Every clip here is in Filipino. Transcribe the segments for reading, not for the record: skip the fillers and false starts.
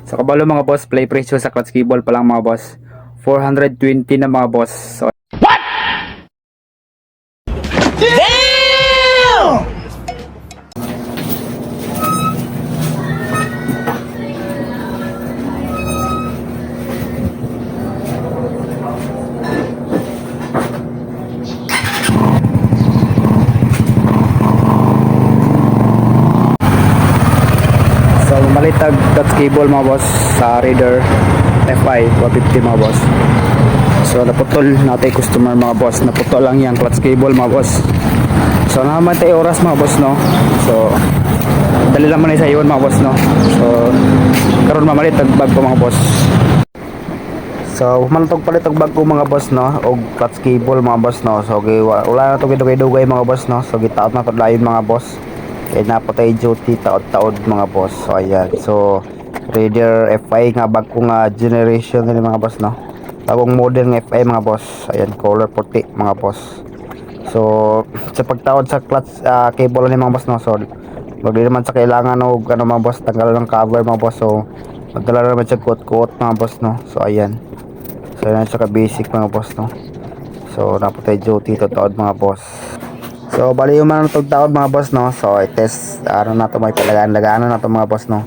Sa kabalo mga boss, play presyo sa clutch cable pa lang mga boss. 420 na mga boss. So, malitag clutch cable mga boss sa Raider FI 150 mga boss. So naputol natin customer mga boss, naputol lang yung clutch cable mga boss. So naman tayo oras mga boss no. So dali lang man sa iyon mga boss no. So karon mamalit og bag ko mga boss. So humantok palit og bag ko mga boss no og clutch cable mga boss no. So wala na to gidugay-dugay mga boss no. So gitaot na to layon mga boss. Kaya napatay duty taod-taod mga boss. So ayan. So Raider FI nga bag ko nga generation ni mga boss no. Bagong model ng FI mga boss. Ayan, color puti mga boss. So sa pagtawad sa clutch cable ni mga boss no. So wag din naman sa kailangan og ano mga boss, tanggal ng cover mga boss. So magdala naman siya coat mga boss no. So ayan. So yan siya ka basic mga boss no. So napatay duty taod mga boss. So bali yung mga tugtaod mga boss no. So i-test ano na to, may palagaan na to mga boss no.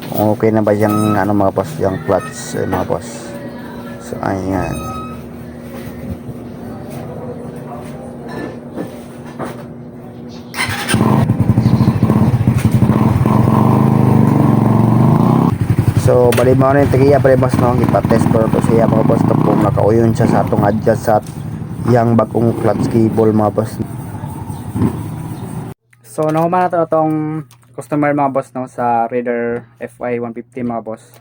Kung okay na ba yung ano mga boss, yung clutch mga boss. So ayan. So bali mo na yung tagiya pala boss no. Ipatest ko to siya mga boss to kung nakauyon siya sa atong adjust sa yang bagong clutch cable mga boss. So nahuman na to itong customer mga boss no sa Raider FI 150 mga boss.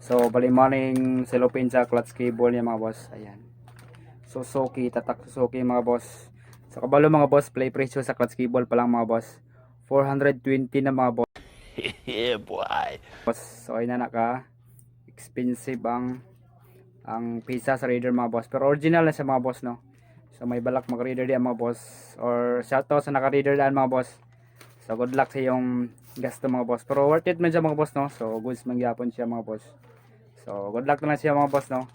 So bali mo na yung cellophane sa clutch cable niya mga boss. Ayan. Suzuki, tatak Suzuki mga boss. Sa kabalo mga boss, play presyo sa clutch cable pa lang mga boss. 420 na mga boss. Yeah, boy. So ay na naka expensive ang pisa sa Raider mga boss. Pero original na siya mga boss no. So may balak mag Raider diyan mga boss, or shoutout sa naka Raider daan mga boss. So good luck sa yung gasto mga boss. Pero worth it man siya mga boss no. So goods man gyapon siya mga boss. So good luck na lang siya mga boss no.